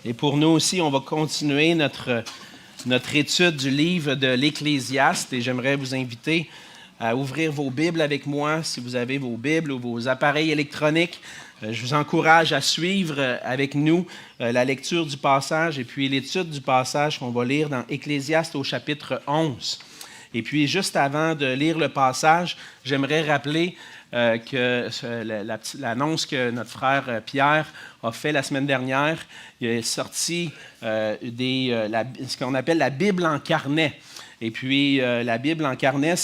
Et pour nous aussi, on va continuer notre étude du livre de l'Ecclésiaste et j'aimerais vous inviter à ouvrir vos Bibles avec moi, si vous avez vos Bibles ou vos appareils électroniques. Je vous encourage à suivre avec nous la lecture du passage et puis l'étude du passage qu'on va lire dans Ecclésiaste au chapitre 11. Et puis, juste avant de lire le passage, j'aimerais rappeler que l'annonce que notre frère Pierre a fait la semaine dernière, il est sorti ce qu'on appelle la Bible en carnet. Et puis, la Bible en carnet,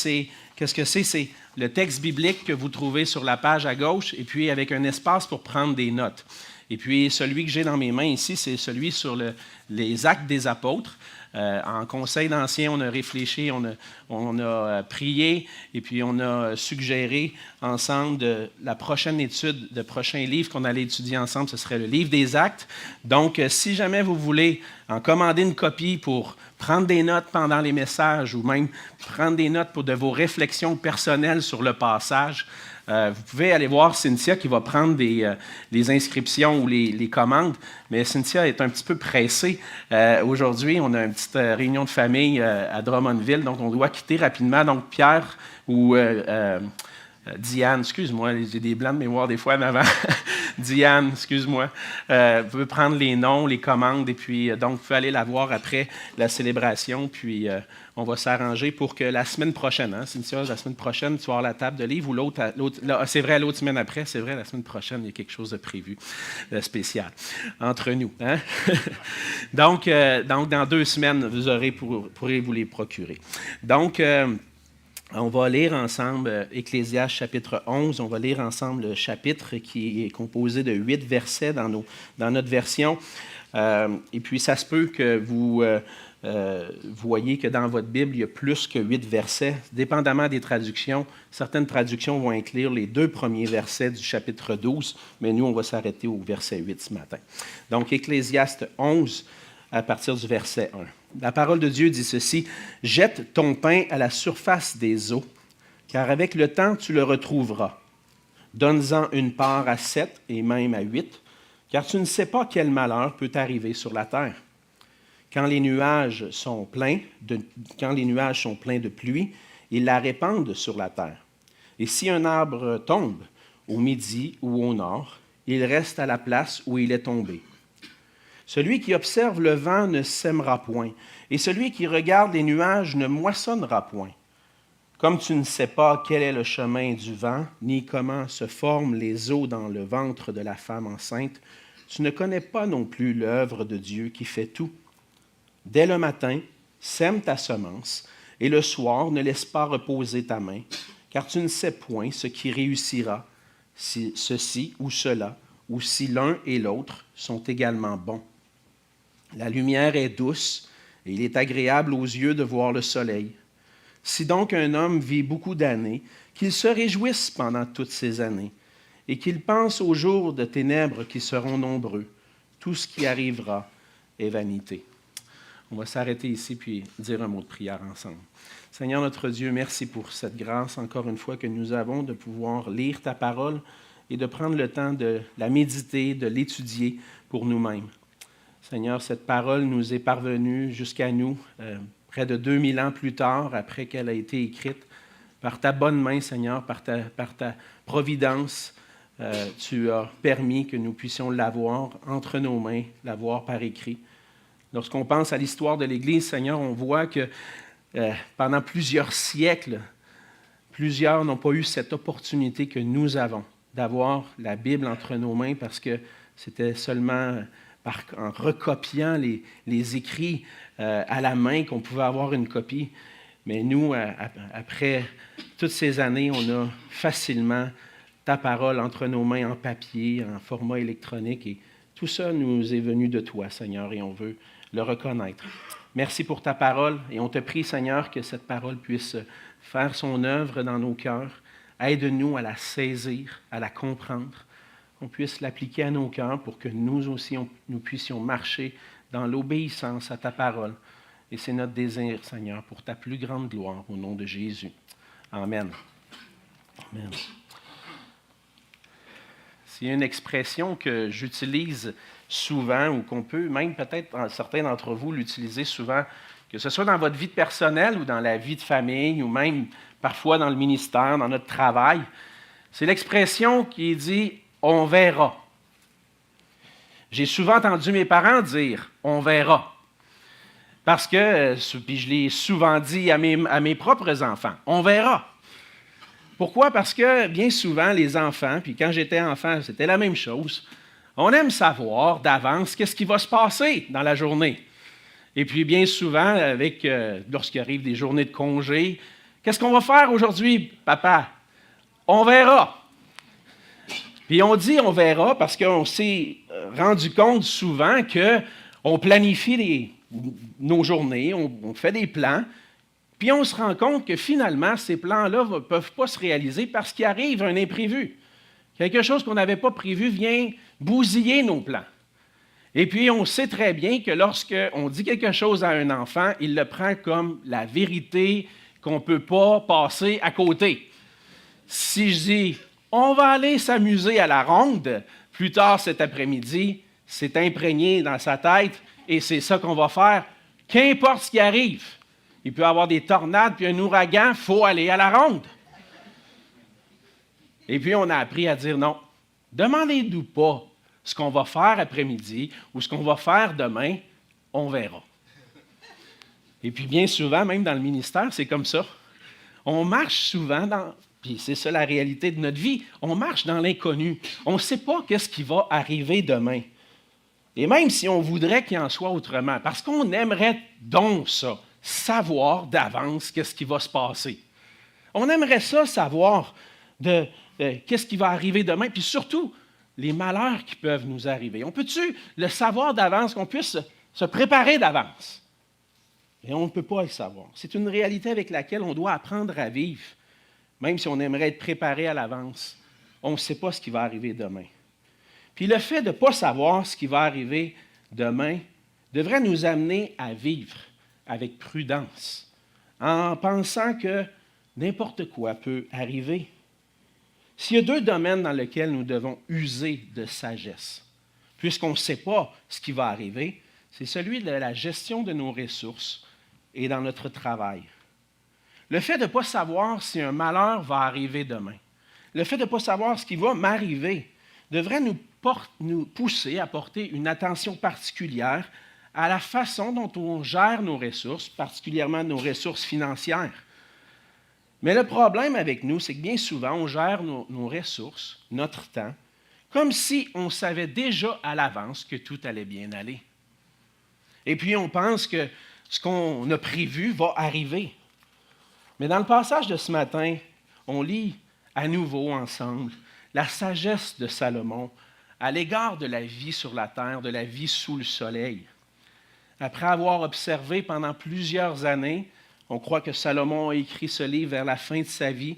qu'est-ce que c'est? C'est le texte biblique que vous trouvez sur la page à gauche et puis avec un espace pour prendre des notes. Et puis, celui que j'ai dans mes mains ici, c'est celui sur les actes des apôtres. En conseil d'anciens, on a réfléchi, on a prié et puis on a suggéré ensemble de la prochaine étude, le prochain livre qu'on allait étudier ensemble, ce serait le livre des actes. Donc, si jamais vous voulez en commander une copie pour prendre des notes pendant les messages ou même prendre des notes pour de vos réflexions personnelles sur le passage, vous pouvez aller voir Cynthia qui va prendre les inscriptions ou les commandes, mais Cynthia est un petit peu pressée. Aujourd'hui, on a une petite réunion de famille à Drummondville, donc on doit quitter rapidement. Donc Pierre ou Diane, excuse-moi, j'ai des blancs de mémoire des fois, mais avant, Diane, excuse-moi, vous pouvez prendre les noms, les commandes, et puis donc vous pouvez aller la voir après la célébration, puis on va s'arranger pour que la semaine prochaine, Cynthia, la semaine prochaine, tu vas avoir la table de livre, ou c'est vrai, l'autre semaine après, c'est vrai, la semaine prochaine, il y a quelque chose de prévu, de spécial, entre nous. Hein? donc, dans 2 semaines, vous pourrez vous les procurer. Donc, on va lire ensemble Ecclésiaste chapitre 11. On va lire ensemble le chapitre qui est composé de 8 versets dans notre version. Et puis, ça se peut que vous voyez que dans votre Bible, il y a plus que 8 versets. Dépendamment des traductions, certaines traductions vont inclure les 2 premiers versets du chapitre 12, mais nous, on va s'arrêter au verset 8 ce matin. Donc, Ecclésiaste 11, à partir du verset 1. La parole de Dieu dit ceci: « Jette ton pain à la surface des eaux, car avec le temps tu le retrouveras. Donne-en une part à 7 et même à 8, car tu ne sais pas quel malheur peut arriver sur la terre. Quand les nuages sont pleins de pluie, ils la répandent sur la terre. Et si un arbre tombe au midi ou au nord, il reste à la place où il est tombé. Celui qui observe le vent ne sèmera point, et celui qui regarde les nuages ne moissonnera point. Comme tu ne sais pas quel est le chemin du vent, ni comment se forment les eaux dans le ventre de la femme enceinte, tu ne connais pas non plus l'œuvre de Dieu qui fait tout. Dès le matin, sème ta semence, et le soir, ne laisse pas reposer ta main, car tu ne sais point ce qui réussira, si ceci ou cela, ou si l'un et l'autre sont également bons. La lumière est douce, et il est agréable aux yeux de voir le soleil. Si donc un homme vit beaucoup d'années, qu'il se réjouisse pendant toutes ces années, et qu'il pense aux jours de ténèbres qui seront nombreux. Tout ce qui arrivera est vanité. » On va s'arrêter ici puis dire un mot de prière ensemble. Seigneur notre Dieu, merci pour cette grâce encore une fois que nous avons de pouvoir lire ta parole et de prendre le temps de la méditer, de l'étudier pour nous-mêmes. Seigneur, cette parole nous est parvenue jusqu'à nous près de 2000 ans plus tard, après qu'elle a été écrite. Par ta bonne main, Seigneur, par ta providence, tu as permis que nous puissions l'avoir entre nos mains, l'avoir par écrit. Lorsqu'on pense à l'histoire de l'Église, Seigneur, on voit que pendant plusieurs siècles, plusieurs n'ont pas eu cette opportunité que nous avons d'avoir la Bible entre nos mains parce que c'était seulement en recopiant les écrits à la main qu'on pouvait avoir une copie. Mais nous, après toutes ces années, on a facilement ta parole entre nos mains en papier, en format électronique. Et tout ça nous est venu de toi, Seigneur, et on veut le reconnaître. Merci pour ta parole et on te prie, Seigneur, que cette parole puisse faire son œuvre dans nos cœurs. Aide-nous à la saisir, à la comprendre, qu'on puisse l'appliquer à nos cœurs pour que nous aussi, nous puissions marcher dans l'obéissance à ta parole. Et c'est notre désir, Seigneur, pour ta plus grande gloire, au nom de Jésus. Amen. Amen. C'est une expression que j'utilise souvent ou qu'on peut, même peut-être certains d'entre vous, l'utiliser souvent, que ce soit dans votre vie personnelle ou dans la vie de famille ou même parfois dans le ministère, dans notre travail. C'est l'expression qui dit « on verra ». J'ai souvent entendu mes parents dire « on verra ». Parce que, puis je l'ai souvent dit à mes propres enfants, « on verra ». Pourquoi? Parce que bien souvent, les enfants, puis quand j'étais enfant, c'était la même chose, on aime savoir d'avance qu'est-ce qui va se passer dans la journée. Et puis bien souvent, lorsqu'il arrive des journées de congé, qu'est-ce qu'on va faire aujourd'hui, papa? On verra. Puis on dit on verra parce qu'on s'est rendu compte souvent qu'on planifie nos journées, on fait des plans, puis on se rend compte que finalement, ces plans-là ne peuvent pas se réaliser parce qu'il arrive un imprévu. Quelque chose qu'on n'avait pas prévu vient bousiller nos plans. Et puis, on sait très bien que lorsqu'on dit quelque chose à un enfant, il le prend comme la vérité qu'on ne peut pas passer à côté. Si je dis « on va aller s'amuser à la ronde plus tard cet après-midi », c'est imprégné dans sa tête et c'est ça qu'on va faire, qu'importe ce qui arrive. Il peut y avoir des tornades puis un ouragan, il faut aller à la ronde. Et puis, on a appris à dire non. Demandez-nous pas ce qu'on va faire après-midi ou ce qu'on va faire demain, on verra. Et puis, bien souvent, même dans le ministère, c'est comme ça. On marche souvent puis c'est ça la réalité de notre vie, on marche dans l'inconnu. On ne sait pas qu'est-ce qui va arriver demain. Et même si on voudrait qu'il en soit autrement, parce qu'on aimerait donc ça, savoir d'avance qu'est-ce qui va se passer. On aimerait ça savoir qu'est-ce qui va arriver demain, puis surtout, les malheurs qui peuvent nous arriver. On peut-tu le savoir d'avance, qu'on puisse se préparer d'avance? Et on ne peut pas le savoir. C'est une réalité avec laquelle on doit apprendre à vivre, même si on aimerait être préparé à l'avance. On ne sait pas ce qui va arriver demain. Puis le fait de ne pas savoir ce qui va arriver demain devrait nous amener à vivre avec prudence, en pensant que n'importe quoi peut arriver. S'il y a deux domaines dans lesquels nous devons user de sagesse, puisqu'on ne sait pas ce qui va arriver, c'est celui de la gestion de nos ressources et dans notre travail. Le fait de ne pas savoir si un malheur va arriver demain, le fait de ne pas savoir ce qui va m'arriver, devrait nous pousser à porter une attention particulière à la façon dont on gère nos ressources, particulièrement nos ressources financières. Mais le problème avec nous, c'est que bien souvent, on gère nos ressources, notre temps, comme si on savait déjà à l'avance que tout allait bien aller. Et puis, on pense que ce qu'on a prévu va arriver. Mais dans le passage de ce matin, on lit à nouveau ensemble la sagesse de Salomon à l'égard de la vie sur la terre, de la vie sous le soleil. Après avoir observé pendant plusieurs années, on croit que Salomon a écrit ce livre vers la fin de sa vie.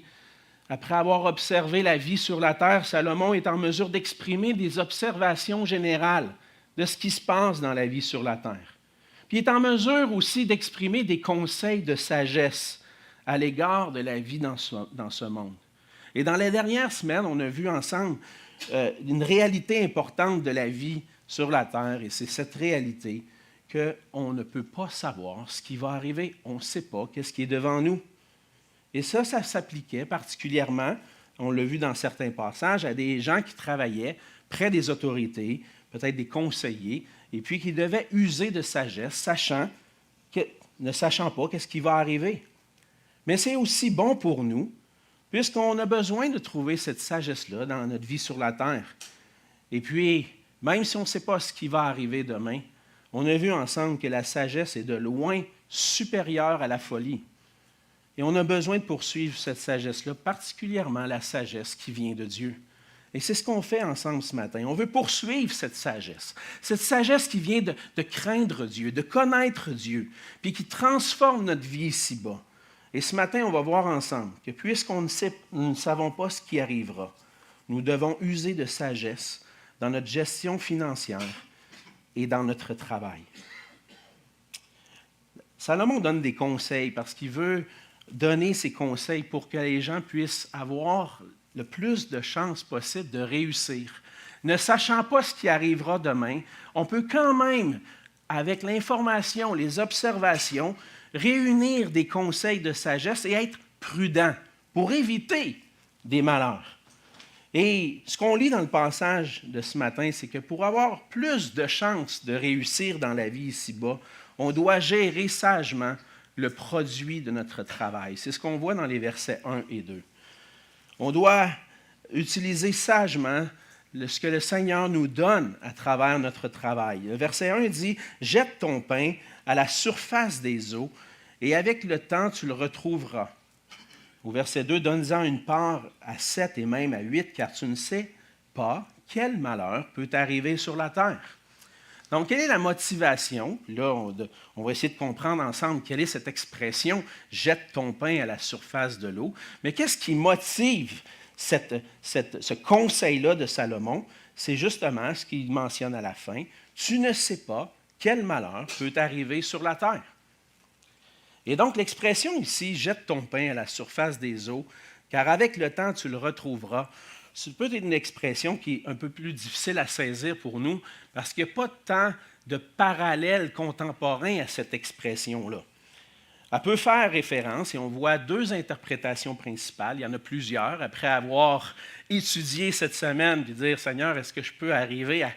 Après avoir observé la vie sur la terre, Salomon est en mesure d'exprimer des observations générales de ce qui se passe dans la vie sur la terre. Puis il est en mesure aussi d'exprimer des conseils de sagesse à l'égard de la vie dans ce monde. Et dans les dernières semaines, on a vu ensemble une réalité importante de la vie sur la terre, et c'est cette réalité qu'on ne peut pas savoir ce qui va arriver. On ne sait pas qu'est-ce qui est devant nous. Et ça s'appliquait particulièrement, on l'a vu dans certains passages, à des gens qui travaillaient près des autorités, peut-être des conseillers, et puis qui devaient user de sagesse, ne sachant pas qu'est-ce qui va arriver. Mais c'est aussi bon pour nous, puisqu'on a besoin de trouver cette sagesse-là dans notre vie sur la terre. Et puis, même si on ne sait pas ce qui va arriver demain, on a vu ensemble que la sagesse est de loin supérieure à la folie. Et on a besoin de poursuivre cette sagesse-là, particulièrement la sagesse qui vient de Dieu. Et c'est ce qu'on fait ensemble ce matin. On veut poursuivre cette sagesse qui vient de craindre Dieu, de connaître Dieu, puis qui transforme notre vie ici-bas. Et ce matin, on va voir ensemble que puisqu'on nous ne savons pas ce qui arrivera, nous devons user de sagesse dans notre gestion financière et dans notre travail. Salomon donne des conseils parce qu'il veut donner ces conseils pour que les gens puissent avoir le plus de chances possible de réussir ne sachant pas ce qui arrivera demain, on peut quand même, avec l'information, les observations, réunir des conseils de sagesse et être prudent pour éviter des malheurs. Et ce qu'on lit dans le passage de ce matin, c'est que pour avoir plus de chances de réussir dans la vie ici-bas, on doit gérer sagement le produit de notre travail. C'est ce qu'on voit dans les versets 1 et 2. On doit utiliser sagement ce que le Seigneur nous donne à travers notre travail. Le verset 1 dit « Jette ton pain à la surface des eaux, et avec le temps, tu le retrouveras. » Au verset 2, « Donne-en une part à 7 et même à 8, car tu ne sais pas quel malheur peut arriver sur la terre. » Donc, quelle est la motivation? Là, on va essayer de comprendre ensemble quelle est cette expression « jette ton pain à la surface de l'eau ». Mais qu'est-ce qui motive ce conseil-là de Salomon? C'est justement ce qu'il mentionne à la fin. « Tu ne sais pas quel malheur peut arriver sur la terre. » Et donc, l'expression ici « jette ton pain à la surface des eaux, car avec le temps, tu le retrouveras », c'est peut-être une expression qui est un peu plus difficile à saisir pour nous parce qu'il n'y a pas tant de parallèles contemporains à cette expression-là. Elle peut faire référence, et on voit deux interprétations principales. Il y en a plusieurs. Après avoir étudié cette semaine et dire « Seigneur, est-ce que je peux arriver à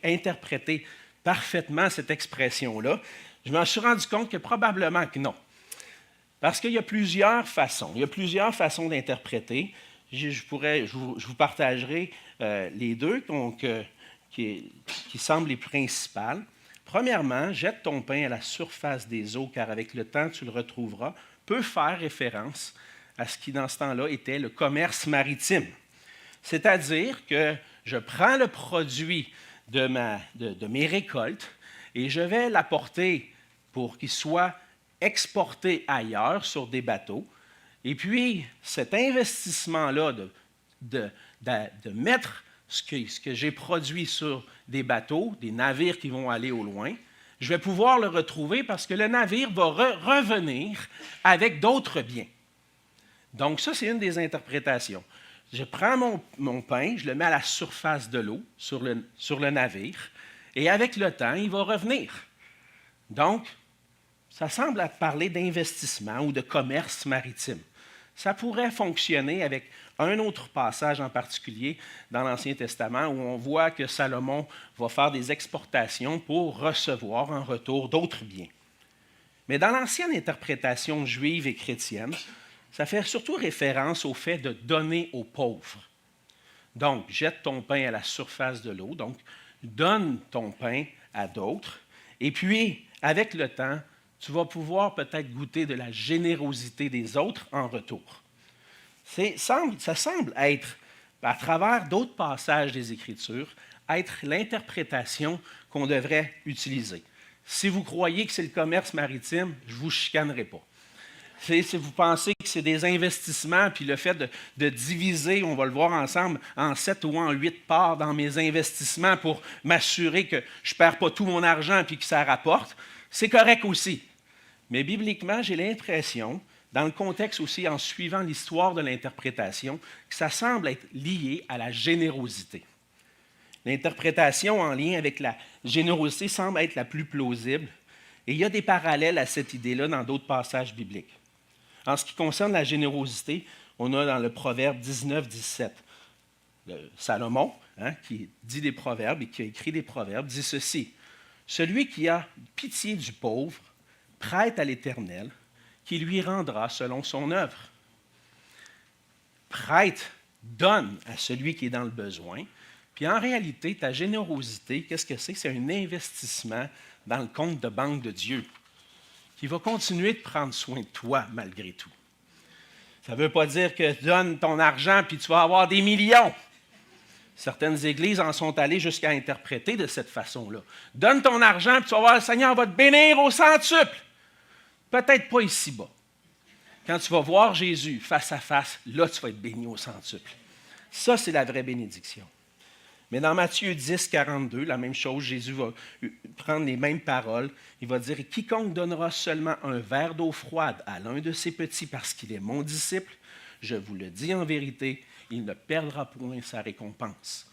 interpréter parfaitement cette expression-là? » Je me suis rendu compte que probablement que non. Parce qu'il y a plusieurs façons. Il y a plusieurs façons d'interpréter. Je vous partagerai les deux qui semblent les principales. Premièrement, « Jette ton pain à la surface des eaux, car avec le temps, tu le retrouveras », peut faire référence à ce qui, dans ce temps-là, était le commerce maritime. C'est-à-dire que je prends le produit de mes récoltes et je vais l'apporter pour qu'il soit exporté ailleurs sur des bateaux. Et puis, cet investissement-là de mettre ce que j'ai produit sur des bateaux, des navires qui vont aller au loin, je vais pouvoir le retrouver parce que le navire va revenir avec d'autres biens. Donc, ça, c'est une des interprétations. Je prends mon pain, je le mets à la surface de l'eau, sur le navire, et avec le temps, il va revenir. Donc, ça semble parler d'investissement ou de commerce maritime. Ça pourrait fonctionner avec un autre passage en particulier dans l'Ancien Testament où on voit que Salomon va faire des exportations pour recevoir en retour d'autres biens. Mais dans l'ancienne interprétation juive et chrétienne, ça fait surtout référence au fait de donner aux pauvres. Donc, jette ton pain à la surface de l'eau, donc donne ton pain à d'autres, et puis, avec le temps, tu vas pouvoir peut-être goûter de la générosité des autres en retour. Ça semble être, à travers d'autres passages des Écritures, être l'interprétation qu'on devrait utiliser. Si vous croyez que c'est le commerce maritime, je ne vous chicanerai pas. Si vous pensez que c'est des investissements, puis le fait de diviser, on va le voir ensemble, en 7 ou en 8 parts dans mes investissements pour m'assurer que je ne perds pas tout mon argent et que ça rapporte, c'est correct aussi. Mais bibliquement, j'ai l'impression, dans le contexte aussi, en suivant l'histoire de l'interprétation, que ça semble être lié à la générosité. L'interprétation en lien avec la générosité semble être la plus plausible, et il y a des parallèles à cette idée-là dans d'autres passages bibliques. En ce qui concerne la générosité, on a dans le Proverbe 19-17, Salomon, qui dit des proverbes et qui a écrit des proverbes, dit ceci: « Celui qui a pitié du pauvre prête à l'Éternel, qui lui rendra selon son œuvre. » Prête, donne à celui qui est dans le besoin. Puis en réalité, ta générosité, qu'est-ce que c'est? C'est un investissement dans le compte de banque de Dieu qui va continuer de prendre soin de toi malgré tout. Ça ne veut pas dire que donne ton argent puis tu vas avoir des millions. Certaines églises en sont allées jusqu'à interpréter de cette façon-là. Donne ton argent puis tu vas voir, le Seigneur va te bénir au centuple. Peut-être pas ici-bas. Quand tu vas voir Jésus face à face, là, tu vas être béni au centuple. Ça, c'est la vraie bénédiction. Mais dans Matthieu 10, 42, la même chose, Jésus va prendre les mêmes paroles. Il va dire « Quiconque donnera seulement un verre d'eau froide à l'un de ses petits parce qu'il est mon disciple, je vous le dis en vérité, il ne perdra point sa récompense. »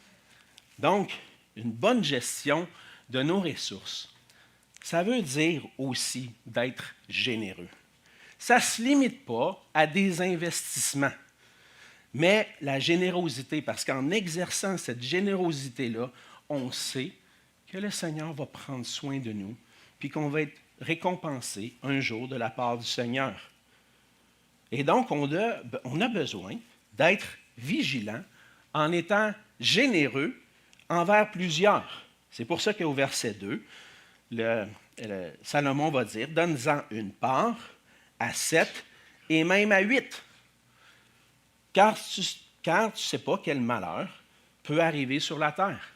Donc, une bonne gestion de nos ressources, ça veut dire aussi d'être généreux. Ça ne se limite pas à des investissements, mais la générosité, parce qu'en exerçant cette générosité-là, on sait que le Seigneur va prendre soin de nous, puis qu'on va être récompensé un jour de la part du Seigneur. Et donc, on a besoin d'être vigilant en étant généreux envers plusieurs. C'est pour ça qu'au verset 2, Salomon va dire, « Donne-en une part à 7 et même à 8, car tu ne sais pas quel malheur peut arriver sur la terre. »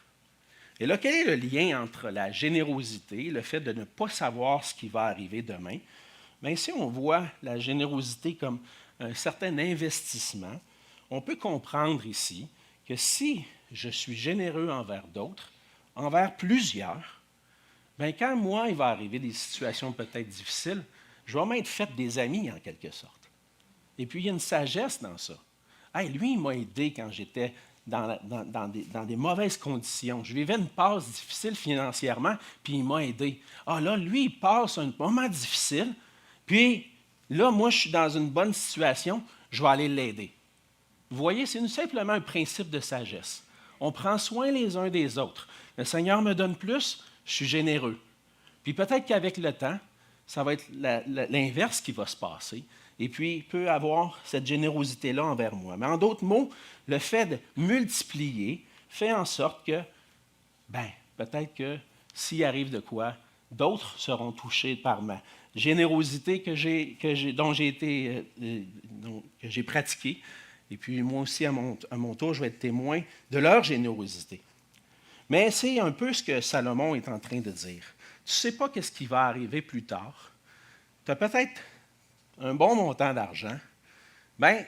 Et là, quel est le lien entre la générosité et le fait de ne pas savoir ce qui va arriver demain? Bien, si on voit la générosité comme un certain investissement, on peut comprendre ici que si je suis généreux envers d'autres, envers plusieurs, bien, quand moi, il va arriver des situations peut-être difficiles, je vais m'être fait des amis en quelque sorte. Et puis, il y a une sagesse dans ça. Hey, lui, il m'a aidé quand j'étais dans des mauvaises conditions. Je vivais une passe difficile financièrement, puis il m'a aidé. Ah là, lui, il passe un moment difficile, puis là, moi, je suis dans une bonne situation, je vais aller l'aider. Vous voyez, c'est simplement un principe de sagesse. On prend soin les uns des autres. Le Seigneur me donne plus, je suis généreux. Puis peut-être qu'avec le temps, ça va être l'inverse qui va se passer. Et puis, il peut avoir cette générosité-là envers moi. Mais en d'autres mots, le fait de multiplier fait en sorte que, peut-être que s'il arrive de quoi, d'autres seront touchés par ma générosité que j'ai pratiquée. Et puis, moi aussi, à mon tour, je vais être témoin de leur générosité. Mais c'est un peu ce que Salomon est en train de dire. Tu ne sais pas ce qui va arriver plus tard. Tu as peut-être un bon montant d'argent. Bien,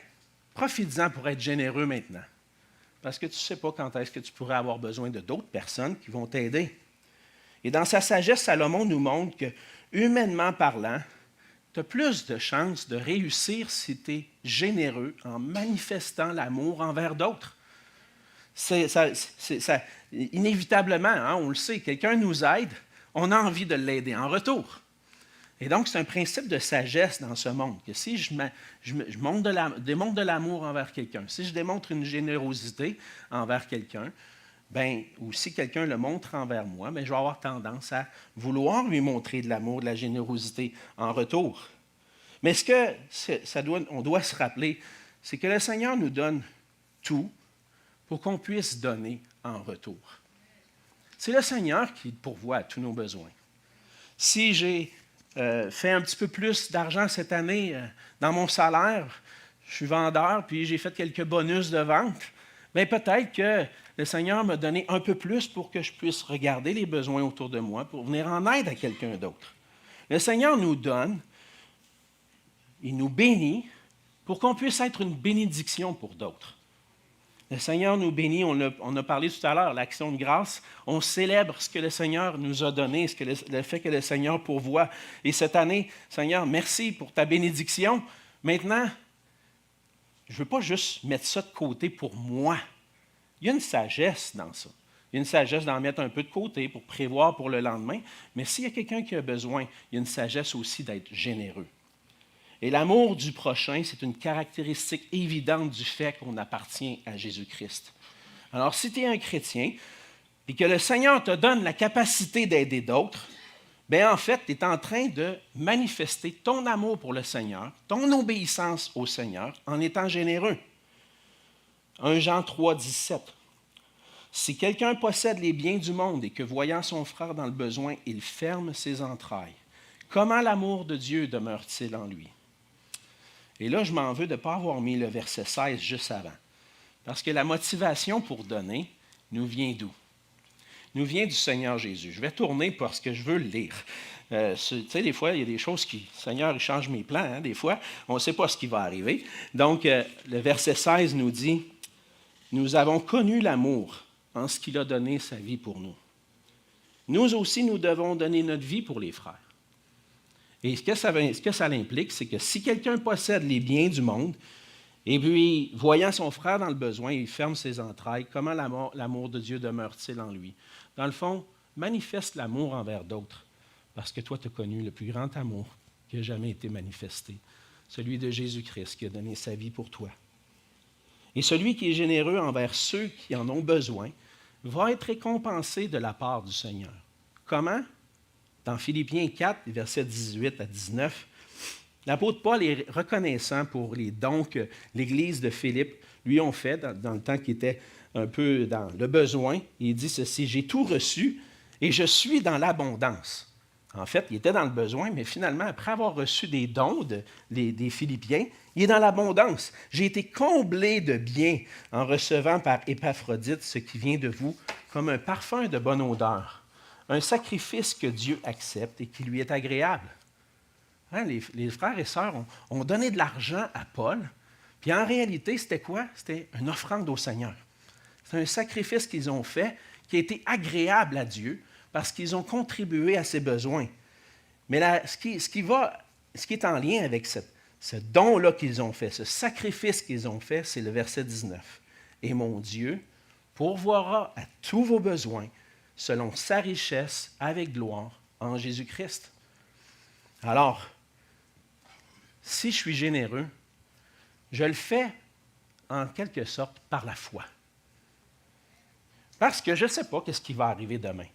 profites-en pour être généreux maintenant. Parce que tu ne sais pas quand est-ce que tu pourrais avoir besoin de d'autres personnes qui vont t'aider. Et dans sa sagesse, Salomon nous montre que, humainement parlant, tu as plus de chances de réussir si tu es généreux en manifestant l'amour envers d'autres. Inévitablement, hein, on le sait, quelqu'un nous aide, on a envie de l'aider en retour. Et donc, c'est un principe de sagesse dans ce monde, que si je démontre de l'amour envers quelqu'un, si je démontre une générosité envers quelqu'un, ou si quelqu'un le montre envers moi, je vais avoir tendance à vouloir lui montrer de l'amour, de la générosité en retour. Mais on doit se rappeler, c'est que le Seigneur nous donne tout pour qu'on puisse donner en retour. C'est le Seigneur qui pourvoit à tous nos besoins. Si j'ai fait un petit peu plus d'argent cette année dans mon salaire, je suis vendeur, puis j'ai fait quelques bonus de vente, peut-être que le Seigneur m'a donné un peu plus pour que je puisse regarder les besoins autour de moi, pour venir en aide à quelqu'un d'autre. Le Seigneur nous donne, il nous bénit pour qu'on puisse être une bénédiction pour d'autres. Le Seigneur nous bénit, on a parlé tout à l'heure, l'action de grâce, on célèbre ce que le Seigneur nous a donné, le fait que le Seigneur pourvoit. Et cette année, Seigneur, merci pour ta bénédiction. Maintenant, je ne veux pas juste mettre ça de côté pour moi. Il y a une sagesse dans ça. Il y a une sagesse d'en mettre un peu de côté pour prévoir pour le lendemain. Mais s'il y a quelqu'un qui a besoin, il y a une sagesse aussi d'être généreux. Et l'amour du prochain, c'est une caractéristique évidente du fait qu'on appartient à Jésus-Christ. Alors, si tu es un chrétien et que le Seigneur te donne la capacité d'aider d'autres, en fait, tu es en train de manifester ton amour pour le Seigneur, ton obéissance au Seigneur en étant généreux. 1 Jean 3, 17. Si quelqu'un possède les biens du monde et que, voyant son frère dans le besoin, il ferme ses entrailles, comment l'amour de Dieu demeure-t-il en lui? Et là, je m'en veux de ne pas avoir mis le verset 16 juste avant. Parce que la motivation pour donner nous vient d'où? Nous vient du Seigneur Jésus. Je vais tourner parce que je veux le lire. Tu sais, des fois, il y a des choses qui... Le Seigneur, il change mes plans, hein, des fois. On ne sait pas ce qui va arriver. Donc, le verset 16 nous dit, « Nous avons connu l'amour en ce qu'il a donné sa vie pour nous. Nous aussi, nous devons donner notre vie pour les frères. » Et ce que ça implique, c'est que si quelqu'un possède les biens du monde Et puis, voyant son frère dans le besoin, il ferme ses entrailles. Comment l'amour de Dieu demeure-t-il en lui? Dans le fond, manifeste l'amour envers d'autres, parce que toi, tu as connu le plus grand amour qui a jamais été manifesté, celui de Jésus-Christ qui a donné sa vie pour toi. Et celui qui est généreux envers ceux qui en ont besoin va être récompensé de la part du Seigneur. Comment? Dans Philippiens 4, versets 18 à 19, l'apôtre Paul est reconnaissant pour les dons que l'Église de Philippe lui ont fait dans le temps qu'il était un peu dans le besoin. Il dit ceci, « J'ai tout reçu et je suis dans l'abondance. » En fait, il était dans le besoin, mais finalement, après avoir reçu des dons des Philippiens, il est dans l'abondance. J'ai été comblé de biens en recevant par Épaphrodite ce qui vient de vous comme un parfum de bonne odeur, un sacrifice que Dieu accepte et qui lui est agréable. Hein, les frères et sœurs ont donné de l'argent à Paul, puis en réalité, c'était quoi? C'était une offrande au Seigneur. C'est un sacrifice qu'ils ont fait qui a été agréable à Dieu parce qu'ils ont contribué à ses besoins. Mais là, ce qui est en lien avec ce don-là qu'ils ont fait, ce sacrifice qu'ils ont fait, c'est le verset 19. « Et mon Dieu pourvoira à tous vos besoins selon sa richesse avec gloire en Jésus-Christ. » Alors, si je suis généreux, je le fais en quelque sorte par la foi. Parce que je ne sais pas ce qui va arriver demain.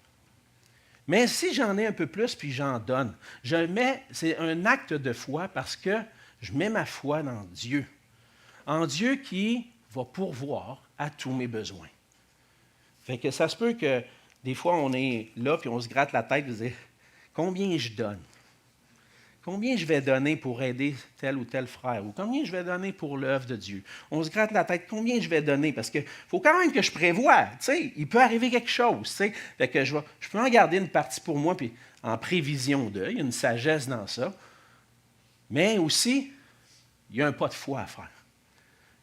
Mais si j'en ai un peu plus puis j'en donne, c'est un acte de foi parce que je mets ma foi dans Dieu. En Dieu qui va pourvoir à tous mes besoins. Fait que ça se peut que des fois on est là puis on se gratte la tête et on se dit combien je donne? Combien je vais donner pour aider tel ou tel frère? Ou combien je vais donner pour l'œuvre de Dieu? On se gratte la tête, combien je vais donner? Parce qu'il faut quand même que je prévoie. Tu sais, il peut arriver quelque chose. Tu sais. Fait que je peux en garder une partie pour moi, puis en prévision d'eux. Il y a une sagesse dans ça. Mais aussi, il y a un pas de foi à faire.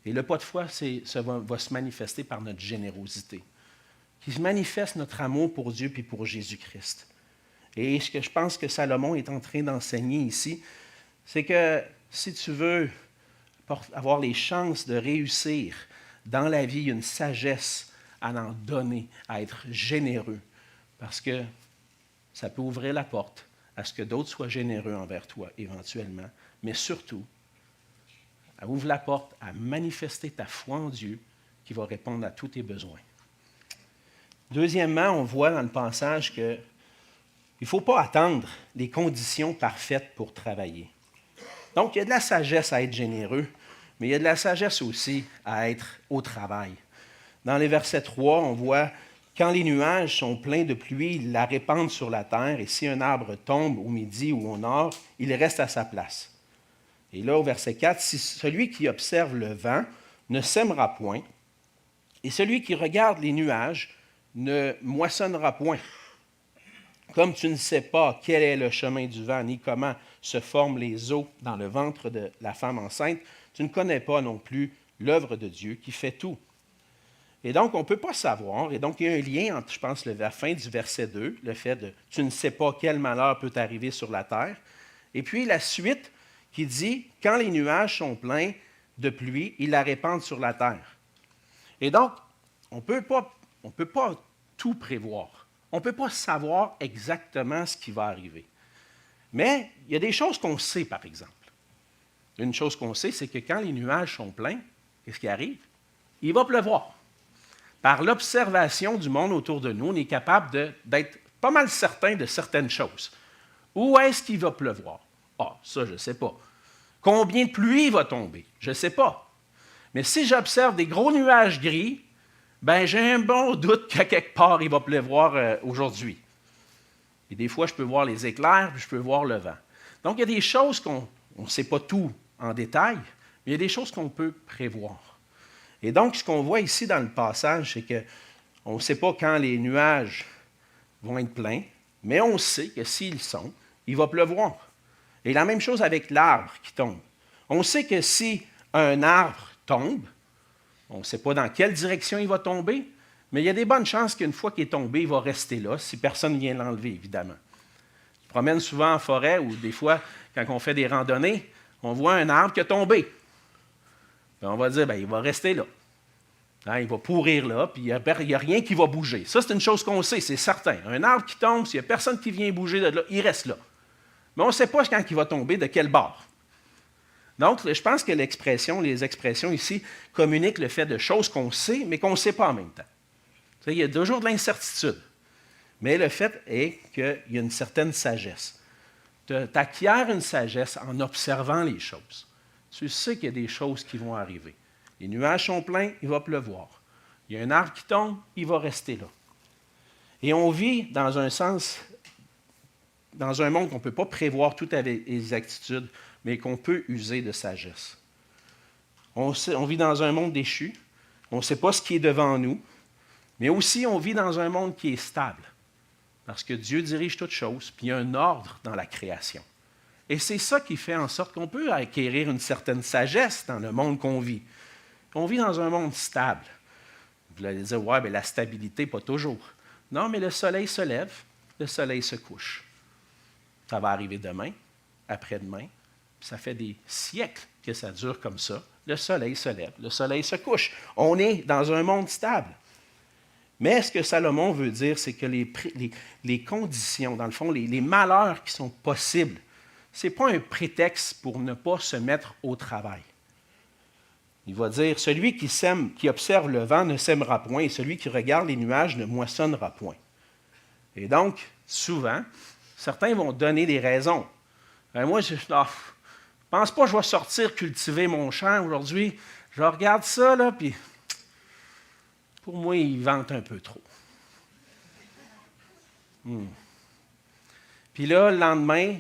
Et le pas de foi, ça va se manifester par notre générosité. Qui manifeste notre amour pour Dieu et pour Jésus-Christ. Et ce que je pense que Salomon est en train d'enseigner ici, c'est que si tu veux avoir les chances de réussir dans la vie, il y a une sagesse à en donner, à être généreux, parce que ça peut ouvrir la porte à ce que d'autres soient généreux envers toi éventuellement, mais surtout, ça ouvre la porte à manifester ta foi en Dieu qui va répondre à tous tes besoins. Deuxièmement, on voit dans le passage que il ne faut pas attendre les conditions parfaites pour travailler. Donc, il y a de la sagesse à être généreux, mais il y a de la sagesse aussi à être au travail. Dans les versets 3, on voit « Quand les nuages sont pleins de pluie, ils la répandent sur la terre, et si un arbre tombe au midi ou au nord, il reste à sa place. » Et là, au verset 4, « Si celui qui observe le vent ne sèmera point, et celui qui regarde les nuages ne moissonnera point. » Comme tu ne sais pas quel est le chemin du vent, ni comment se forment les eaux dans le ventre de la femme enceinte, tu ne connais pas non plus l'œuvre de Dieu qui fait tout. Et donc, on ne peut pas savoir. Et donc, il y a un lien entre, je pense, la fin du verset 2, le fait de « tu ne sais pas quel malheur peut arriver sur la terre », et puis la suite qui dit « quand les nuages sont pleins de pluie, ils la répandent sur la terre ». Et donc, on ne peut pas tout prévoir. On ne peut pas savoir exactement ce qui va arriver. Mais il y a des choses qu'on sait, par exemple. Une chose qu'on sait, c'est que quand les nuages sont pleins, qu'est-ce qui arrive? Il va pleuvoir. Par l'observation du monde autour de nous, on est capable d'être pas mal certain de certaines choses. Où est-ce qu'il va pleuvoir? Ah, ça, je ne sais pas. Combien de pluie va tomber? Je ne sais pas. Mais si j'observe des gros nuages gris, ben j'ai un bon doute qu'à quelque part, il va pleuvoir aujourd'hui. Et des fois, je peux voir les éclairs, puis je peux voir le vent. Donc, il y a des choses qu'on ne sait pas tout en détail, mais il y a des choses qu'on peut prévoir. Et donc, ce qu'on voit ici dans le passage, c'est qu'on ne sait pas quand les nuages vont être pleins, mais on sait que s'ils sont, il va pleuvoir. Et la même chose avec l'arbre qui tombe. On sait que si un arbre tombe, on ne sait pas dans quelle direction il va tomber, mais il y a des bonnes chances qu'une fois qu'il est tombé, il va rester là, si personne ne vient l'enlever, évidemment. Je me promène souvent en forêt ou des fois, quand on fait des randonnées, on voit un arbre qui a tombé. Puis on va dire, bien, il va rester là. Hein, il va pourrir là, puis il n'y a rien qui va bouger. Ça, c'est une chose qu'on sait, c'est certain. Un arbre qui tombe, s'il n'y a personne qui vient bouger de là, il reste là. Mais on ne sait pas quand il va tomber, de quel bord. Donc, je pense que les expressions ici communiquent le fait de choses qu'on sait, mais qu'on ne sait pas en même temps. Il y a toujours de l'incertitude. Mais le fait est qu'il y a une certaine sagesse. Tu acquiers une sagesse en observant les choses. Tu sais qu'il y a des choses qui vont arriver. Les nuages sont pleins, il va pleuvoir. Il y a un arbre qui tombe, il va rester là. Et on vit dans un sens, dans un monde qu'on ne peut pas prévoir tout avec exactitude, mais qu'on peut user de sagesse. On vit dans un monde déchu, on ne sait pas ce qui est devant nous, mais aussi on vit dans un monde qui est stable, parce que Dieu dirige toutes choses, puis il y a un ordre dans la création. Et c'est ça qui fait en sorte qu'on peut acquérir une certaine sagesse dans le monde qu'on vit. On vit dans un monde stable. Vous allez dire, ouais, mais la stabilité, pas toujours. Non, mais le soleil se lève, le soleil se couche. Ça va arriver demain, après-demain. Ça fait des siècles que ça dure comme ça. Le soleil se lève, le soleil se couche. On est dans un monde stable. Mais ce que Salomon veut dire, c'est que les conditions, dans le fond, les malheurs qui sont possibles, ce n'est pas un prétexte pour ne pas se mettre au travail. Il va dire, celui qui sème, qui observe le vent ne sèmera point, et celui qui regarde les nuages ne moissonnera point. Et donc, souvent, certains vont donner des raisons. Moi, je ne pense pas que je vais sortir cultiver mon champ aujourd'hui. Je regarde ça, là, puis pour moi, il vente un peu trop. Puis là, le lendemain,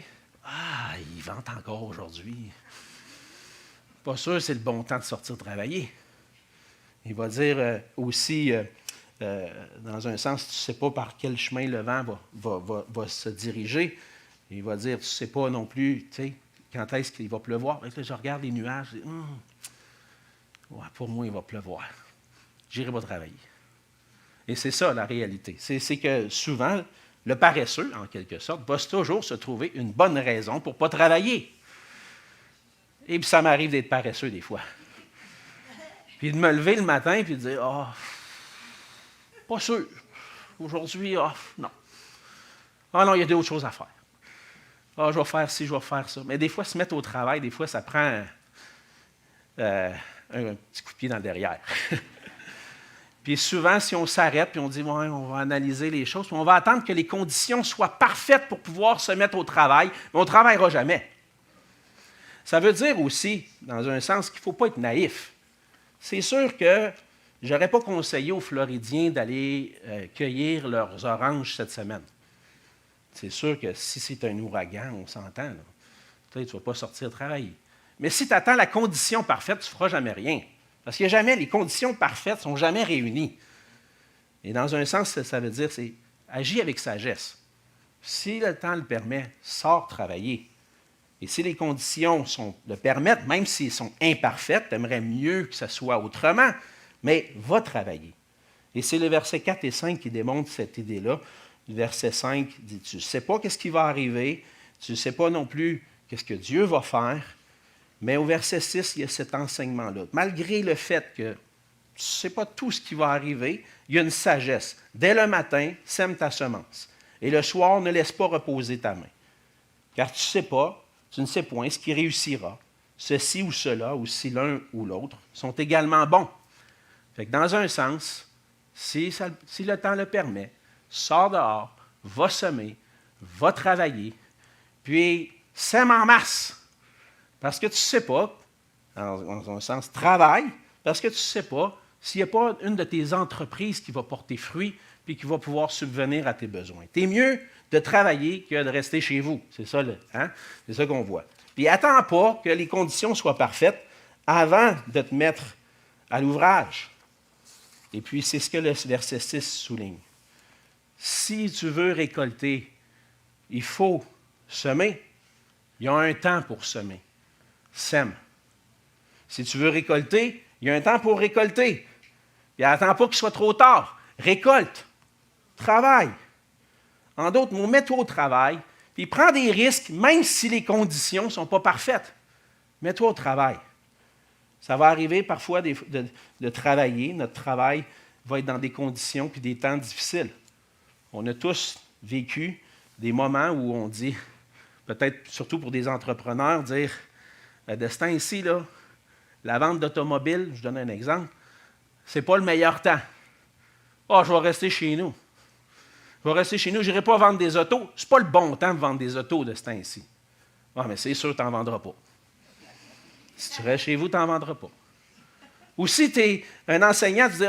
il vente encore aujourd'hui. Pas sûr c'est le bon temps de sortir travailler. Il va dire aussi, dans un sens, tu ne sais pas par quel chemin le vent va se diriger. Il va dire, tu ne sais pas non plus, tu sais, quand est-ce qu'il va pleuvoir. Et là, je regarde les nuages, je dis, ouais, pour moi, il va pleuvoir. Je n'irai pas travailler. Et c'est ça, la réalité. C'est que souvent, le paresseux, en quelque sorte, va toujours se trouver une bonne raison pour ne pas travailler. Et puis, ça m'arrive d'être paresseux des fois. Puis de me lever le matin et de dire, pas sûr. Aujourd'hui, non. Non, il y a d'autres choses à faire. Je vais faire ci, je vais faire ça. Mais des fois, se mettre au travail, des fois, ça prend un petit coup de pied dans le derrière. Puis souvent, si on s'arrête puis on dit, ouais, on va analyser les choses, puis on va attendre que les conditions soient parfaites pour pouvoir se mettre au travail, mais on ne travaillera jamais. Ça veut dire aussi, dans un sens, qu'il ne faut pas être naïf. C'est sûr que je n'aurais pas conseillé aux Floridiens d'aller cueillir leurs oranges cette semaine. C'est sûr que si c'est un ouragan, on s'entend, là. Tu ne vas pas sortir travailler. Mais si tu attends la condition parfaite, tu ne feras jamais rien. Parce que jamais, les conditions parfaites ne sont jamais réunies. Et dans un sens, ça veut dire, c'est agis avec sagesse. Si le temps le permet, sors travailler. Et si les conditions le permettent, même s'ils sont imparfaites, tu aimerais mieux que ce soit autrement, mais va travailler. Et c'est le verset 4 et 5 qui démontrent cette idée-là. Le verset 5 dit, tu ne sais pas qu'est-ce qui va arriver, tu ne sais pas non plus qu'est-ce que Dieu va faire, mais au verset 6, il y a cet enseignement-là. Malgré le fait que tu ne sais pas tout ce qui va arriver, il y a une sagesse. Dès le matin, sème ta semence. Et le soir, ne laisse pas reposer ta main. Car tu ne sais point ce qui réussira. Ceci ou cela, ou si l'un ou l'autre, sont également bons. Fait que dans un sens, si le temps le permet, sors dehors, va semer, va travailler, puis sème en masse. Parce que tu ne sais pas, dans un sens, travaille, parce que tu ne sais pas s'il n'y a pas une de tes entreprises qui va porter fruit puis qui va pouvoir subvenir à tes besoins. C'est mieux de travailler que de rester chez vous. C'est ça, c'est ça qu'on voit. Puis attends pas que les conditions soient parfaites avant de te mettre à l'ouvrage. Et puis, c'est ce que le verset 6 souligne. Si tu veux récolter, il faut semer. Il y a un temps pour semer. Sème. Si tu veux récolter, il y a un temps pour récolter. Puis attends pas qu'il soit trop tard. Récolte. Travaille. En d'autres mots, mets-toi au travail, puis prends des risques, même si les conditions ne sont pas parfaites. Mets-toi au travail. Ça va arriver parfois de travailler. Notre travail va être dans des conditions puis des temps difficiles. On a tous vécu des moments où on dit, peut-être surtout pour des entrepreneurs, dire, le destin ici, là, la vente d'automobiles, je donne un exemple, c'est pas le meilleur temps. Je vais rester chez nous. Je vais rester chez nous, je n'irai pas vendre des autos. C'est pas le bon temps de vendre des autos de ce temps-ci. Mais c'est sûr que tu n'en vendras pas. Si tu restes chez vous, tu n'en vendras pas. Ou si tu es un enseignant, tu dis,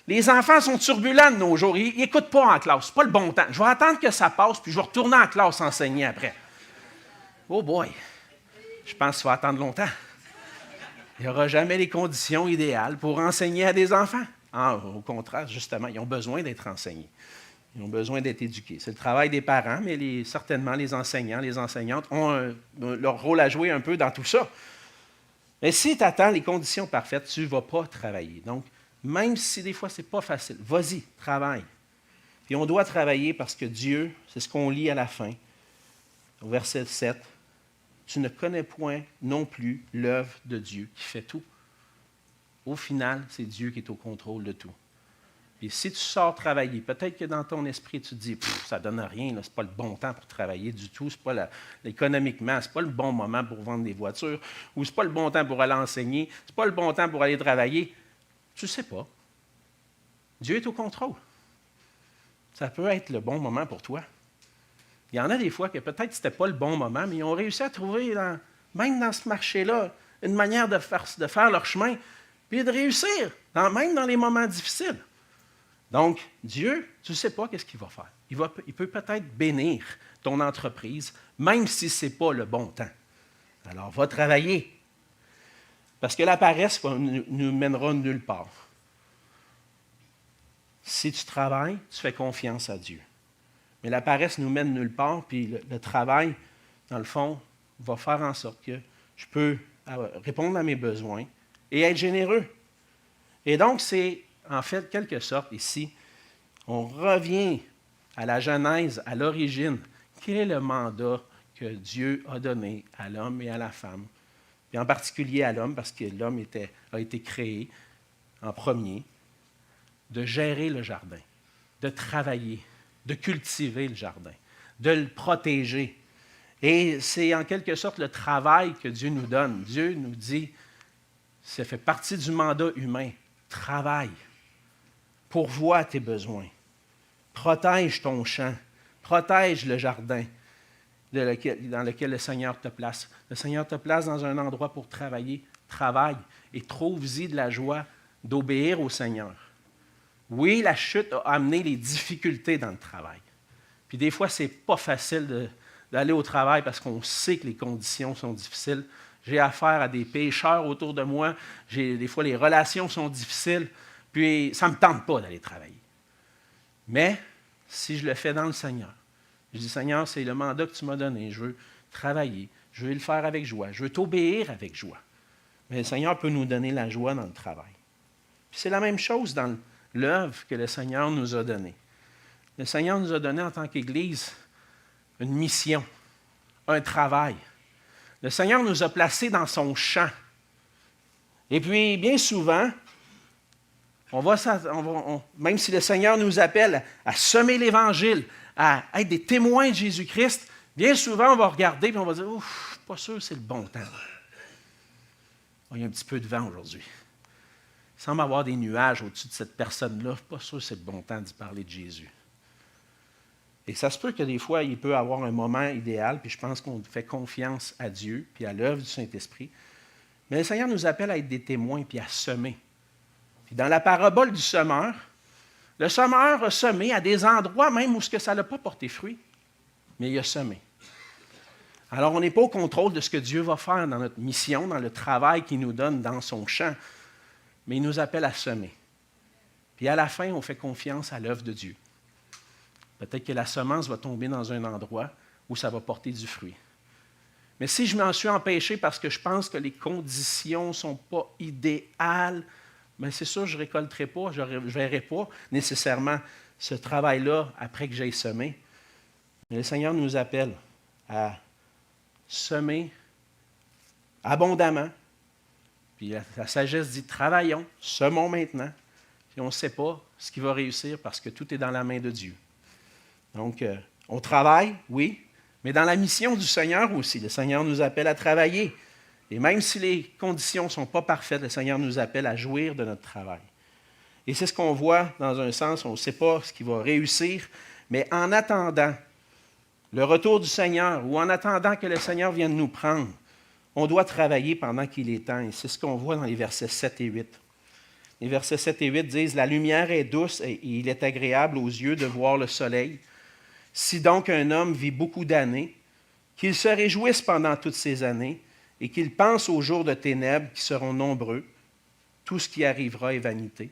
les enfants sont turbulents de nos jours, ils n'écoutent pas en classe, c'est pas le bon temps. Je vais attendre que ça passe, puis je vais retourner en classe enseigner après. Oh boy, je pense qu'il faut attendre longtemps. Il n'y aura jamais les conditions idéales pour enseigner à des enfants. Au contraire, justement, ils ont besoin d'être enseignés. Ils ont besoin d'être éduqués. C'est le travail des parents, mais certainement les enseignants, les enseignantes ont leur rôle à jouer un peu dans tout ça. Mais si tu attends les conditions parfaites, tu ne vas pas travailler. Donc, même si des fois, ce n'est pas facile, vas-y, travaille. Puis on doit travailler parce que Dieu, c'est ce qu'on lit à la fin, au verset 7, tu ne connais point non plus l'œuvre de Dieu qui fait tout. Au final, c'est Dieu qui est au contrôle de tout. Et si tu sors travailler, peut-être que dans ton esprit, tu te dis, ça ne donne rien, ce n'est pas le bon temps pour travailler du tout, c'est pas économiquement, ce n'est pas le bon moment pour vendre des voitures, ou ce n'est pas le bon temps pour aller enseigner, ce n'est pas le bon temps pour aller travailler. Tu ne sais pas. Dieu est au contrôle. Ça peut être le bon moment pour toi. Il y en a des fois que peut-être ce n'était pas le bon moment, mais ils ont réussi à trouver, même dans ce marché-là, une manière de faire leur chemin, puis de réussir, même dans les moments difficiles. Donc, Dieu, tu ne sais pas qu'est-ce qu'il va faire. Il peut peut-être bénir ton entreprise, même si ce n'est pas le bon temps. Alors, va travailler. Parce que la paresse nous mènera nulle part. Si tu travailles, tu fais confiance à Dieu. Mais la paresse nous mène nulle part, puis le travail, dans le fond, va faire en sorte que je peux répondre à mes besoins et être généreux. Et donc, c'est en fait, quelque sorte, ici, on revient à la genèse, à l'origine. Quel est le mandat que Dieu a donné à l'homme et à la femme? Et en particulier à l'homme, parce que l'homme a été créé en premier, de gérer le jardin, de travailler, de cultiver le jardin, de le protéger. Et c'est en quelque sorte le travail que Dieu nous donne. Dieu nous dit, ça fait partie du mandat humain, travaille. Pourvois à tes besoins. Protège ton champ. Protège le jardin dans lequel le Seigneur te place. Le Seigneur te place dans un endroit pour travailler. Travaille et trouve-y de la joie d'obéir au Seigneur. Oui, la chute a amené les difficultés dans le travail. Puis des fois, ce n'est pas facile d'aller au travail parce qu'on sait que les conditions sont difficiles. J'ai affaire à des pécheurs autour de moi. Des fois, les relations sont difficiles. Puis, ça ne me tente pas d'aller travailler. Mais, si je le fais dans le Seigneur, je dis, Seigneur, c'est le mandat que tu m'as donné. Je veux travailler. Je veux le faire avec joie. Je veux t'obéir avec joie. Mais le Seigneur peut nous donner la joie dans le travail. Puis c'est la même chose dans l'œuvre que le Seigneur nous a donnée. Le Seigneur nous a donné en tant qu'Église une mission, un travail. Le Seigneur nous a placés dans son champ. Et puis, bien souvent, même si le Seigneur nous appelle à semer l'Évangile, à être des témoins de Jésus-Christ, bien souvent, on va regarder et on va dire, ouf, je ne suis pas sûr que c'est le bon temps. Il y a un petit peu de vent aujourd'hui. Il semble avoir des nuages au-dessus de cette personne-là. Je ne suis pas sûr que c'est le bon temps d'y parler de Jésus. Et ça se peut que des fois, il peut y avoir un moment idéal, puis je pense qu'on fait confiance à Dieu, puis à l'œuvre du Saint-Esprit. Mais le Seigneur nous appelle à être des témoins, puis à semer. Puis dans la parabole du semeur, le semeur a semé à des endroits même où ça n'a pas porté fruit, mais il a semé. Alors, on n'est pas au contrôle de ce que Dieu va faire dans notre mission, dans le travail qu'il nous donne dans son champ, mais il nous appelle à semer. Puis à la fin, on fait confiance à l'œuvre de Dieu. Peut-être que la semence va tomber dans un endroit où ça va porter du fruit. Mais si je m'en suis empêché parce que je pense que les conditions ne sont pas idéales, bien c'est sûr, je ne récolterai pas, je ne verrai pas nécessairement ce travail-là après que j'aie semé. Mais le Seigneur nous appelle à semer abondamment, Puis la sagesse dit, travaillons, semons maintenant, puis on ne sait pas ce qui va réussir parce que tout est dans la main de Dieu. Donc, on travaille, oui, mais dans la mission du Seigneur aussi. Le Seigneur nous appelle à travailler. Et même si les conditions ne sont pas parfaites, le Seigneur nous appelle à jouir de notre travail. Et c'est ce qu'on voit dans un sens, on ne sait pas ce qui va réussir, mais en attendant le retour du Seigneur ou en attendant que le Seigneur vienne nous prendre, on doit travailler pendant qu'il est temps. Et c'est ce qu'on voit dans les versets 7 et 8. Les versets 7 et 8 disent « La lumière est douce et il est agréable aux yeux de voir le soleil. Si donc un homme vit beaucoup d'années, qu'il se réjouisse pendant toutes ces années et qu'il pense aux jours de ténèbres qui seront nombreux, tout ce qui arrivera est vanité. »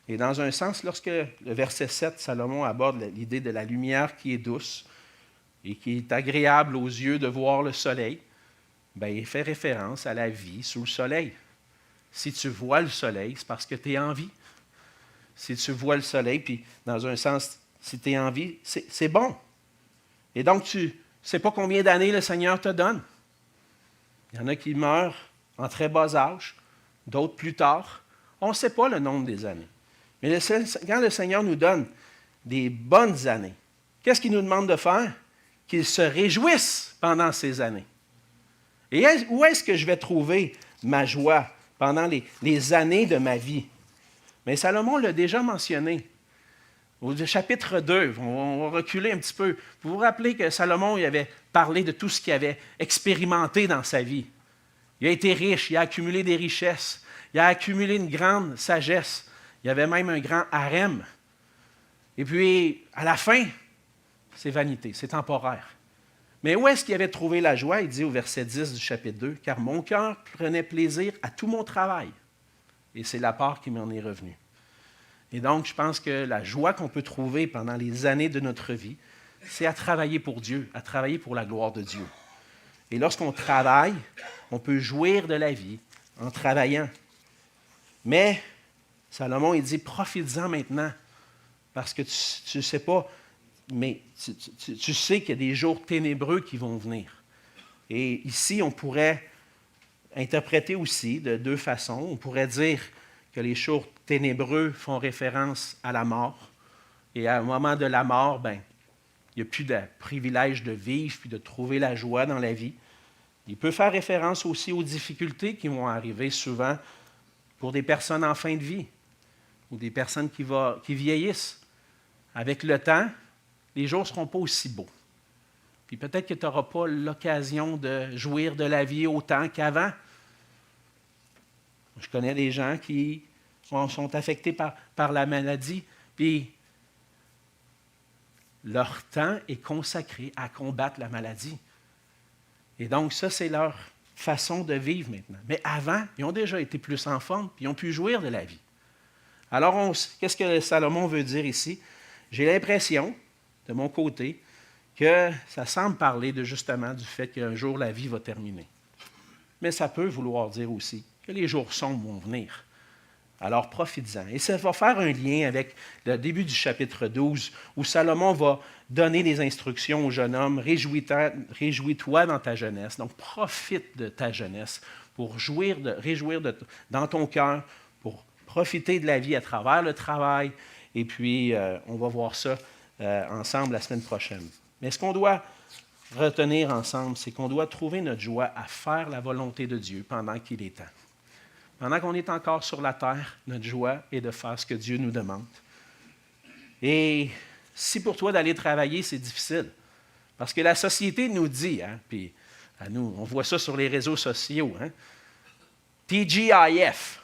Et dans un sens, lorsque le verset 7, Salomon aborde l'idée de la lumière qui est douce et qui est agréable aux yeux de voir le soleil, bien, il fait référence à la vie sous le soleil. Si tu vois le soleil, c'est parce que tu es en vie. Si tu vois le soleil, puis dans un sens, si tu es en vie, c'est bon. Et donc, tu ne sais pas combien d'années le Seigneur te donne. Il y en a qui meurent en très bas âge, d'autres plus tard. On ne sait pas le nombre des années. Mais quand le Seigneur nous donne des bonnes années, qu'est-ce qu'il nous demande de faire? Qu'il se réjouisse pendant ces années. Et où est-ce que je vais trouver ma joie pendant les années de ma vie? Mais Salomon l'a déjà mentionné. Au chapitre 2, on va reculer un petit peu. Vous vous rappelez que Salomon il avait parlé de tout ce qu'il avait expérimenté dans sa vie. Il a été riche, il a accumulé des richesses, il a accumulé une grande sagesse. Il y avait même un grand harem. Et puis, à la fin, c'est vanité, c'est temporaire. Mais où est-ce qu'il avait trouvé la joie? Il dit au verset 10 du chapitre 2, « Car mon cœur prenait plaisir à tout mon travail, et c'est la part qui m'en est revenue. » Et donc, je pense que la joie qu'on peut trouver pendant les années de notre vie, c'est à travailler pour Dieu, à travailler pour la gloire de Dieu. Et lorsqu'on travaille, on peut jouir de la vie en travaillant. Mais Salomon, il dit, profites-en maintenant, parce que tu ne sais pas, mais tu sais qu'il y a des jours ténébreux qui vont venir. Et ici, on pourrait interpréter aussi de deux façons. On pourrait dire que les jours ténébreux font référence à la mort. Et à un moment de la mort, ben, il n'y a plus de privilège de vivre puis de trouver la joie dans la vie. Il peut faire référence aussi aux difficultés qui vont arriver souvent pour des personnes en fin de vie ou des personnes qui vieillissent. Avec le temps, les jours ne seront pas aussi beaux. Puis peut-être que tu n'auras pas l'occasion de jouir de la vie autant qu'avant. Je connais des gens qui sont affectés par la maladie, puis leur temps est consacré à combattre la maladie. Et donc, ça, c'est leur façon de vivre maintenant. Mais avant, ils ont déjà été plus en forme, puis ils ont pu jouir de la vie. Alors, qu'est-ce que Salomon veut dire ici? J'ai l'impression, de mon côté, que ça semble parler justement du fait qu'un jour la vie va terminer. Mais ça peut vouloir dire aussi que les jours sombres vont venir. Alors profites-en. Et ça va faire un lien avec le début du chapitre 12, où Salomon va donner des instructions au jeune homme, réjouis-toi dans ta jeunesse. Donc profite de ta jeunesse pour réjouir dans ton cœur, pour profiter de la vie à travers le travail. Et puis, on va voir ça ensemble la semaine prochaine. Mais ce qu'on doit retenir ensemble, c'est qu'on doit trouver notre joie à faire la volonté de Dieu pendant qu'il est temps. Pendant qu'on est encore sur la terre, notre joie est de faire ce que Dieu nous demande. Et si pour toi d'aller travailler, c'est difficile, parce que la société nous dit, puis à nous, on voit ça sur les réseaux sociaux, TGIF.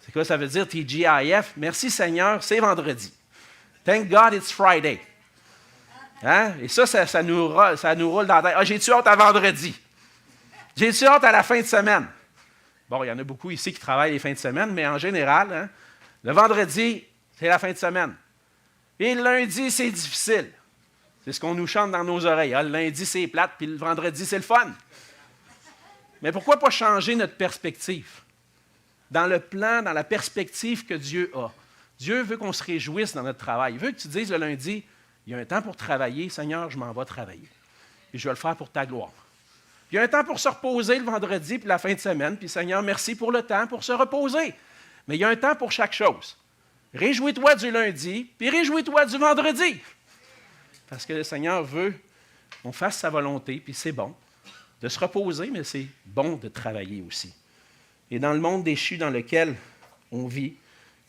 C'est quoi ça veut dire, TGIF? Merci Seigneur, c'est vendredi. Thank God it's Friday. Et ça nous roule dans la tête. Ah, j'ai-tu hâte à vendredi? J'ai-tu hâte à la fin de semaine? Bon, il y en a beaucoup ici qui travaillent les fins de semaine, mais en général, le vendredi, c'est la fin de semaine. Et le lundi, c'est difficile. C'est ce qu'on nous chante dans nos oreilles. Le lundi, c'est plate, puis le vendredi, c'est le fun. Mais pourquoi pas changer notre perspective? Dans le plan, dans la perspective que Dieu a. Dieu veut qu'on se réjouisse dans notre travail. Il veut que tu dises le lundi, il y a un temps pour travailler. Seigneur, je m'en vais travailler. Et je vais le faire pour ta gloire. Il y a un temps pour se reposer le vendredi puis la fin de semaine. Puis Seigneur, merci pour le temps pour se reposer. Mais il y a un temps pour chaque chose. Réjouis-toi du lundi, puis réjouis-toi du vendredi. Parce que le Seigneur veut qu'on fasse sa volonté, puis c'est bon de se reposer, mais c'est bon de travailler aussi. Et dans le monde déchu dans lequel on vit,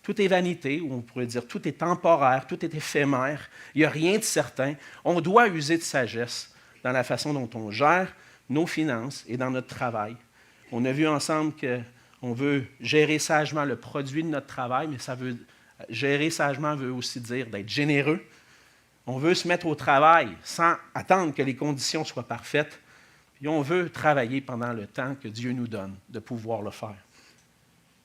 tout est vanité, ou on pourrait dire tout est temporaire, tout est éphémère, il n'y a rien de certain. On doit user de sagesse dans la façon dont on gère nos finances et dans notre travail. On a vu ensemble qu'on veut gérer sagement le produit de notre travail, mais gérer sagement veut aussi dire d'être généreux. On veut se mettre au travail sans attendre que les conditions soient parfaites. Puis on veut travailler pendant le temps que Dieu nous donne de pouvoir le faire.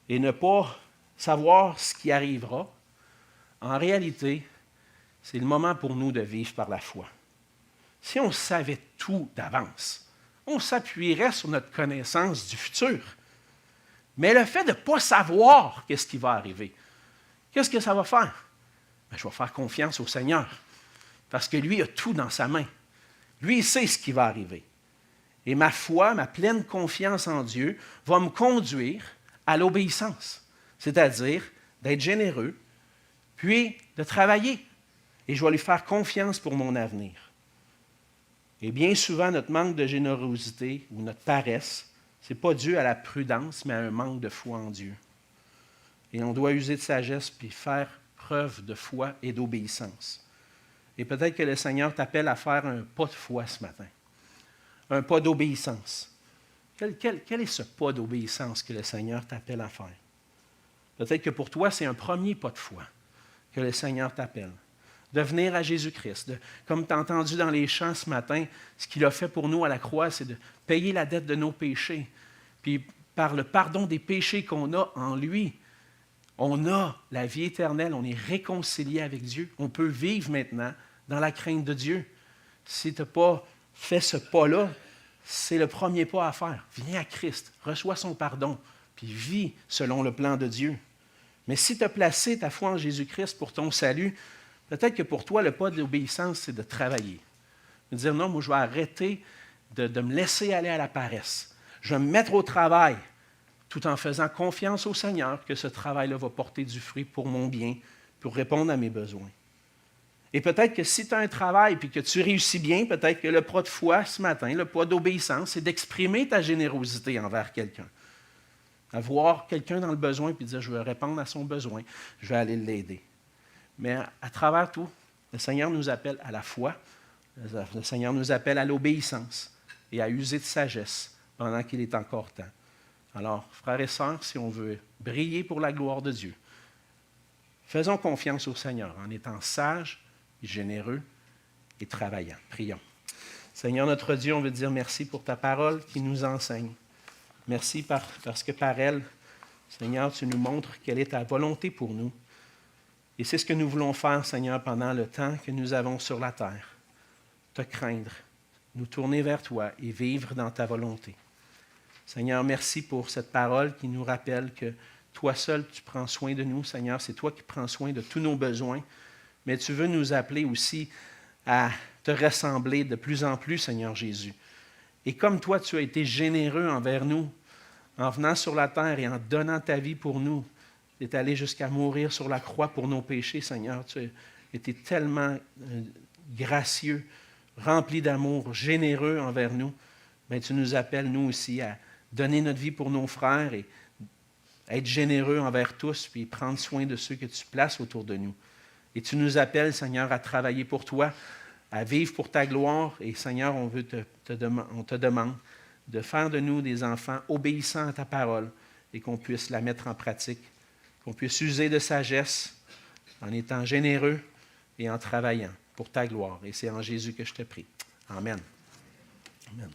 Et ne pas savoir ce qui arrivera, en réalité, c'est le moment pour nous de vivre par la foi. Si on savait tout d'avance, on s'appuierait sur notre connaissance du futur. Mais le fait de ne pas savoir qu'est-ce qui va arriver, qu'est-ce que ça va faire? Bien, je vais faire confiance au Seigneur, parce que lui a tout dans sa main. Lui, il sait ce qui va arriver. Et ma foi, ma pleine confiance en Dieu va me conduire à l'obéissance, c'est-à-dire d'être généreux, puis de travailler. Et je vais lui faire confiance pour mon avenir. Et bien souvent, notre manque de générosité ou notre paresse, ce n'est pas dû à la prudence, mais à un manque de foi en Dieu. Et on doit user de sagesse puis faire preuve de foi et d'obéissance. Et peut-être que le Seigneur t'appelle à faire un pas de foi ce matin. Un pas d'obéissance. Quel est ce pas d'obéissance que le Seigneur t'appelle à faire? Peut-être que pour toi, c'est un premier pas de foi que le Seigneur t'appelle. De venir à Jésus-Christ. Comme tu as entendu dans les chants ce matin, ce qu'il a fait pour nous à la croix, c'est de payer la dette de nos péchés. Puis par le pardon des péchés qu'on a en lui, on a la vie éternelle, on est réconcilié avec Dieu. On peut vivre maintenant dans la crainte de Dieu. Si tu n'as pas fait ce pas-là, c'est le premier pas à faire. Viens à Christ, reçois son pardon, puis vis selon le plan de Dieu. Mais si tu as placé ta foi en Jésus-Christ pour ton salut, peut-être que pour toi, le pas d'obéissance, c'est de travailler. De dire non, moi, je vais arrêter de me laisser aller à la paresse. Je vais me mettre au travail tout en faisant confiance au Seigneur que ce travail-là va porter du fruit pour mon bien, pour répondre à mes besoins. Et peut-être que si tu as un travail et que tu réussis bien, peut-être que le pas de foi ce matin, le pas d'obéissance, c'est d'exprimer ta générosité envers quelqu'un. À voir quelqu'un dans le besoin et dire, je vais répondre à son besoin, je vais aller l'aider. Mais à travers tout, le Seigneur nous appelle à la foi, le Seigneur nous appelle à l'obéissance et à user de sagesse pendant qu'il est encore temps. Alors, frères et sœurs, si on veut briller pour la gloire de Dieu, faisons confiance au Seigneur en étant sages, généreux et travaillant. Prions. Seigneur notre Dieu, on veut te dire merci pour ta parole qui nous enseigne. Merci parce que par elle, Seigneur, tu nous montres quelle est ta volonté pour nous. Et c'est ce que nous voulons faire, Seigneur, pendant le temps que nous avons sur la terre. Te craindre, nous tourner vers toi et vivre dans ta volonté. Seigneur, merci pour cette parole qui nous rappelle que toi seul, tu prends soin de nous, Seigneur. C'est toi qui prends soin de tous nos besoins. Mais tu veux nous appeler aussi à te ressembler de plus en plus, Seigneur Jésus. Et comme toi, tu as été généreux envers nous, en venant sur la terre et en donnant ta vie pour nous, tu es allé jusqu'à mourir sur la croix pour nos péchés, Seigneur. Tu as été tellement gracieux, rempli d'amour, généreux envers nous. Bien, tu nous appelles, nous aussi, à donner notre vie pour nos frères et être généreux envers tous, puis prendre soin de ceux que tu places autour de nous. Et tu nous appelles, Seigneur, à travailler pour toi, à vivre pour ta gloire. Et Seigneur, on te demande de faire de nous des enfants obéissants à ta parole et qu'on puisse la mettre en pratique, qu'on puisse user de sagesse en étant généreux et en travaillant pour ta gloire. Et c'est en Jésus que je te prie. Amen. Amen.